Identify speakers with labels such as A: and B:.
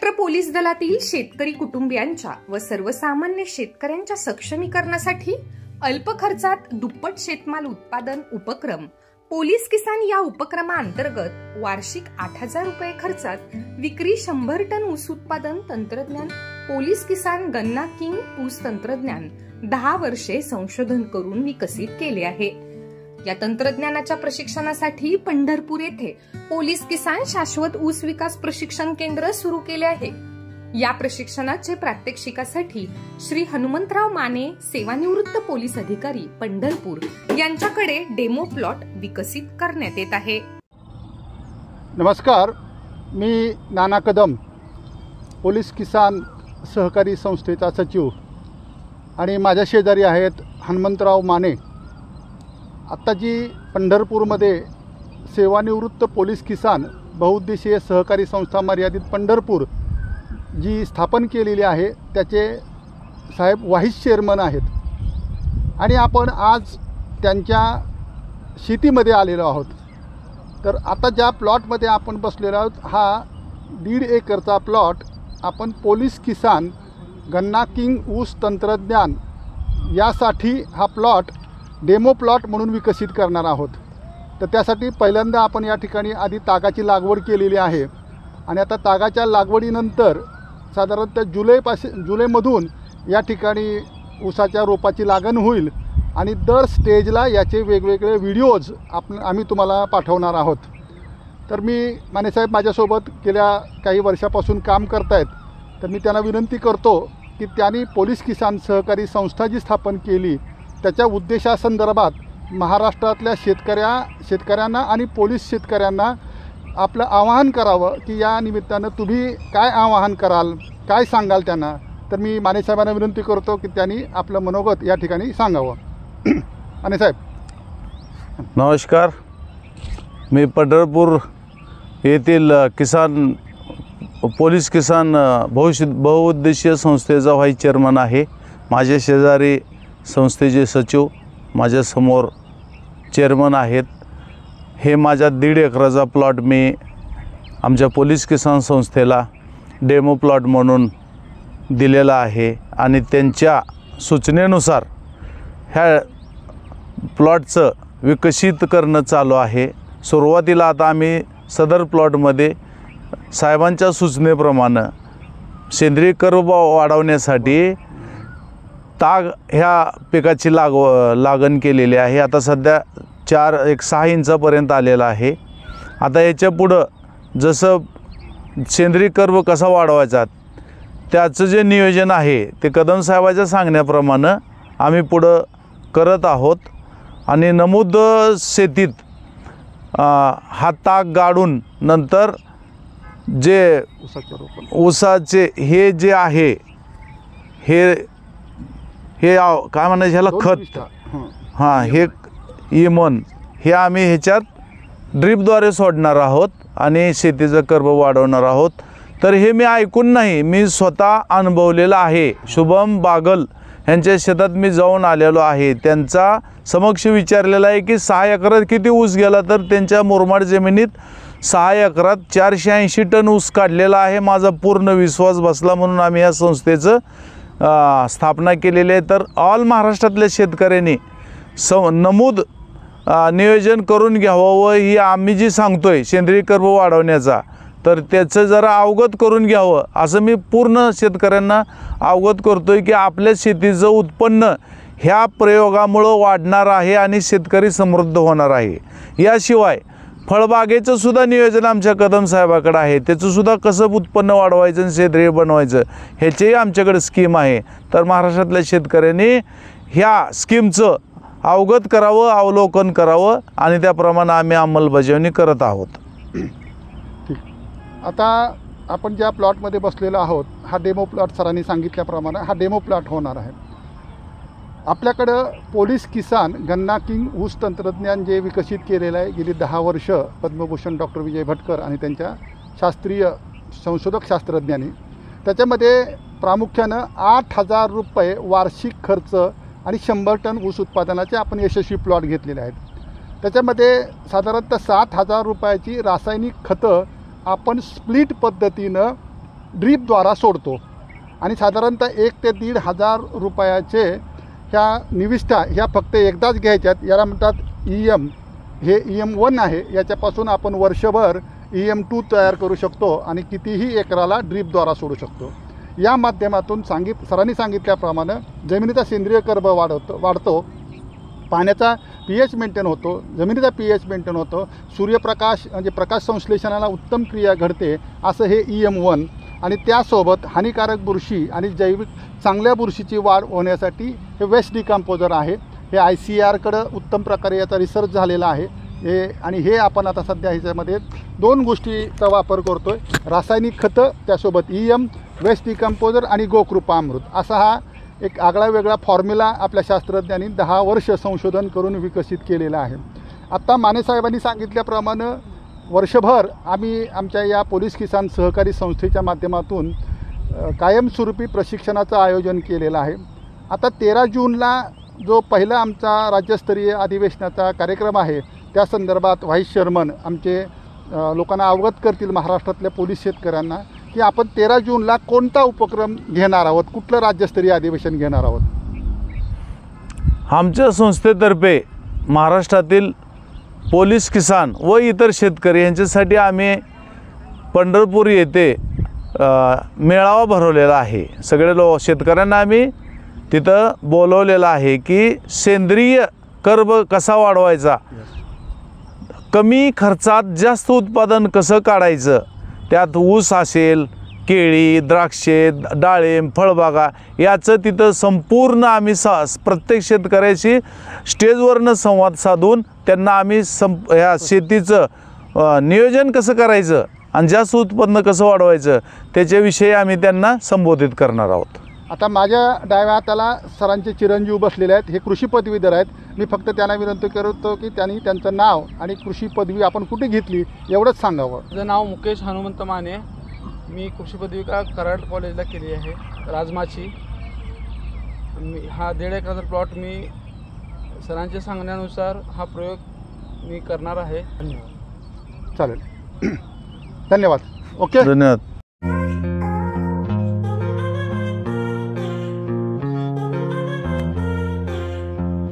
A: Maharashtra police दलातील शेतकरी कुटुंबियांच्या व सर्वसामान्य शेतकऱ्यांच्या सक्षमीकरणासाठी अल्प खर्चात दुप्पट शेतमाल उत्पादन उपक्रम पोलीस किसान या उपक्रमाअंतर्गत वार्षिक 8,000 रुपये खर्चात विक्री 100 टन ऊस उत्पादन तंत्रज्ञान पोलीस किसान गन्ना किंग ऊस तंत्रज्ञान 10 वर्षे संशोधन करून विकसित केले आहे। या तंत्रज्ञानाच्या प्रशिक्षणासाठी पंढरपूर येथे पोलीस किसान शाश्वत ऊस विकास प्रशिक्षण केंद्र सुरू केले आहे। या प्रशिक्षणाचे प्रात्यक्षिकासाठी श्री हनुमंतराव माने सेवानिवृत्त पोलीस अधिकारी पंढरपूर यांच्याकडे डेमो प्लॉट विकसित करण्यात येत आहे।
B: नमस्कार, मी नाना कदम, पोलीस किसान सहकारी संस्थेचा सचिव आणि माझ्या शेजारी आहेत हनुमंतराव माने। आत्ता जी पंढरपूरमध्ये सेवानिवृत्त पोलीस किसान बहुउद्देशीय सहकारी संस्था मर्यादित पंढरपूर जी स्थापन केलेली आहे त्याचे साहेब व्हाईस चेअरमन आहेत आणि आपण आज त्यांच्या शेतीमध्ये आलेलो आहोत। तर आता ज्या प्लॉटमध्ये आपण बसलेलो आहोत हा 1.5 एकरचा प्लॉट आपण पोलीस किसान गन्ना किंग ऊस तंत्रज्ञान यासाठी हा प्लॉट डेमो प्लॉट म्हणून विकसित करणार आहोत। तर त्यासाठी पहिल्यांदा आपण या ठिकाणी आधी तागाची लागवड केलेली आहे आणि आता तागाच्या लागवडीनंतर साधारणतः जुलैमधून या ठिकाणी ऊसाच्या रोपाची लागण होईल आणि दर स्टेजला याचे वेगवेगळे व्हिडिओज आम्ही तुम्हाला पाठवणार आहोत। तर मी मानेसाहेब माझ्यासोबत गेल्या काही वर्षापासून काम करतायत, तर मी त्यांना विनंती करतो की त्यांनी पोलीस किसान सहकारी संस्था जी स्थापन केली त्याच्या उद्देशासंदर्भात महाराष्ट्रातल्या शेतकऱ्यांना आणि पोलीस शेतकऱ्यांना आपलं आवाहन करावं की या निमित्तानं तुम्ही काय आवाहन कराल, काय सांगाल त्यांना। तर मी मानेसाहेबांना विनंती करतो की त्यांनी आपलं मनोगत या ठिकाणी सांगावं। मानेसाहेब
C: नमस्कार, मी पंढरपूर येथील पोलीस किसान बहुउद्देशीय संस्थेचा व्हाईस चेअरमन आहे। माझ्या शेजारी संस्थेचे सचिव माझ्यासमोर चेअरमन आहेत। हे माझ्या 1.5 एकराचा प्लॉट मी आमच्या पोलीस किसान संस्थेला डेमो प्लॉट म्हणून दिलेला आहे आणि त्यांच्या सूचनेनुसार ह्या प्लॉटचं विकसित करणं चालू आहे। सुरुवातीला आता आम्ही सदर प्लॉटमध्ये साहेबांच्या सूचनेप्रमाणे सेंद्रिय कर्ब वाढवण्यासाठी ताग ह्या पिकाची लागण केलेली आहे। आता सध्या 6 इंचापर्यंत आलेला आहे। आता याच्या पुढं जसं सेंद्रिय कर्ब कसा वाढवायचा त्याचं जे नियोजन आहे ते कदम साहेबाच्या सांगण्याप्रमाणे आम्ही पुढं करत आहोत आणि नमूद शेतीत हा ताग गाडून नंतर जे ऊसाचे हे जे आहे हे काय म्हणायचं ह्याला खत हे इमन हे आम्ही ह्याच्यात ड्रीपद्वारे सोडणार आहोत आणि शेतीचं कर्ब वाढवणार आहोत। तर हे मी ऐकून नाही, मी स्वतः अनुभवलेलं आहे। शुभम बागल यांच्या शेतात मी जाऊन आलेलो आहे, त्यांचा समक्ष विचारलेला आहे की 6 एकरात किती ऊस गेला, तर त्यांच्या मुरमाड जमिनीत 6 एकरात 480 टन ऊस काढलेला आहे। माझा पूर्ण विश्वास बसला म्हणून आम्ही या संस्थेचं स्थापना केलेली आहे। तर ऑल महाराष्ट्रातल्या शेतकऱ्यांनी नमूद नियोजन करून घ्यावं व ही आम्ही जी सांगतोय सेंद्रिय कर्ब वाढवण्याचा तर त्याचं जरा अवगत करून घ्यावं असं मी पूर्ण शेतकऱ्यांना अवगत करतोय की आपल्या शेतीचं उत्पन्न ह्या प्रयोगामुळं वाढणार आहे आणि शेतकरी समृद्ध होणार आहे। याशिवाय फळबागेचं सुद्धा नियोजन आमच्या कदम साहेबाकडे आहे, त्याचं सुद्धा कसं उत्पन्न वाढवायचं आणि सेंद्रिय बनवायचं ह्याचेही आमच्याकडे स्कीम आहे। तर महाराष्ट्रातल्या शेतकऱ्यांनी ह्या स्कीमचं अवगत करावं, अवलोकन करावं आणि त्याप्रमाणे आम्ही अंमलबजावणी करत आहोत।
B: ठीक, आता आपण ज्या प्लॉटमध्ये बसलेलो आहोत हा डेमो प्लॉट सरांनी सांगितल्याप्रमाणे हा डेमो प्लॉट होणार आहे। आपल्याकडं पोलीस किसान गन्ना किंग ऊस तंत्रज्ञान जे विकसित केलेलं आहे गेली 10 वर्ष पद्मभूषण डॉक्टर विजय भटकर आणि त्यांच्या शास्त्रीय संशोधक शास्त्रज्ञांनी, त्याच्यामध्ये प्रामुख्यानं 8,000 रुपये वार्षिक खर्च आणि 100 टन ऊस उत्पादनाचे आपण यशस्वी प्लॉट घेतलेले आहेत। त्याच्यामध्ये साधारणतः 7,000 रुपयाची रासायनिक खतं आपण स्प्लिट पद्धतीनं ड्रीपद्वारा सोडतो आणि साधारणतः 1 ते 1,500 रुपयाचे ह्या निविष्ठा ह्या फक्त एकदाच घ्यायच्यात. याला म्हणतात EM. हे EM1 आहे. याच्यापासून आपण वर्षभर EM2 तयार करू शकतो आणि कितीही एकराला ड्रीपद्वारा सोडू शकतो. या माध्यमातून सरांनी सांगितल्याप्रमाणे जमिनीचा सेंद्रिय कर्ब वाढतो, पाण्याचा pH मेंटेन होतो, जमिनीचा pH मेंटेन होतो, सूर्यप्रकाश म्हणजे प्रकाश संश्लेषणाला उत्तम क्रिया घडते, असं हे EM1. आणि त्यासोबत हानिकारक बुरशी आणि जैविक चांगल्या बुरशीची वाढ होण्यासाठी हे वेस्ट डिकम्पोजर आहे. हे ICARकडं उत्तम प्रकारे याचा रिसर्च झालेला आहे. हे आपण आता सध्या ह्याच्यामध्ये 2 गोष्टीचा वापर करतो आहे, रासायनिक खतं, त्यासोबत EM, वेस्ट डिकम्पोजर आणि गोकृपामृत, असा हा एक आगळा वेगळा फॉर्म्युला आपल्या शास्त्रज्ञांनी 10 वर्ष संशोधन करून विकसित केलेला आहे. आत्ता माने साहेबांनी सांगितल्याप्रमाणे वर्षभर आम्ही आमच्या या पोलीस किसान सहकारी संस्थेच्या माध्यमातून कायमस्वरूपी प्रशिक्षणाचं आयोजन केलेलं आहे. आता 13 जूनला जो पहिला आमचा राज्यस्तरीय अधिवेशनाचा कार्यक्रम आहे, त्या संदर्भात व्हाईस चेअरमन आमचे लोकांना अवगत करतील, महाराष्ट्रातल्या पोलीस शेतकऱ्यांना, की आपण 13 जूनला कोणता उपक्रम घेणार आहोत, कुठलं राज्यस्तरीय अधिवेशन घेणार आहोत.
C: आमच्या संस्थेतर्फे महाराष्ट्रातील पोलीस किसान व इतर शेतकरी यांच्यासाठी आम्ही पंढरपूर येथे मेळावा भरवलेला आहे. सगळे शेतकऱ्यांना आम्ही तिथं बोलवलेलं आहे की सेंद्रिय कर्ब कसा वाढवायचा, कमी खर्चात जास्त उत्पादन कसं काढायचं, त्यात ऊस असेल, केळी, द्राक्षे, डाळिंब, फळबागा याचं तिथं संपूर्ण आम्ही प्रत्येक शेतकऱ्याशी स्टेजवरनं संवाद साधून त्यांना आम्ही ह्या शेतीचं नियोजन कसं करायचं आणि जास्त उत्पन्न कसं वाढवायचं त्याच्याविषयी आम्ही त्यांना संबोधित करणार आहोत.
B: आता माझ्या डाव्या हाताला सरांचे चिरंजीव बसलेले आहेत, हे कृषी पदवीधर आहेत. मी फक्त त्यांना विनंती करतो की त्यांनी त्यांचं नाव आणि कृषी पदवी आपण कुठे घेतली एवढंच सांगावं.
D: माझं नाव मुकेश हनुमंत माने. मी कृषी पदविका कराड कॉलेजला केली आहे, राजमाची. हा 1.5 एकराचा प्लॉट मी सरांच्या सांगण्यानुसार हा प्रयोग मी करणार आहे.
B: चालेल. धन्यवाद. ओके,
C: धन्यवाद.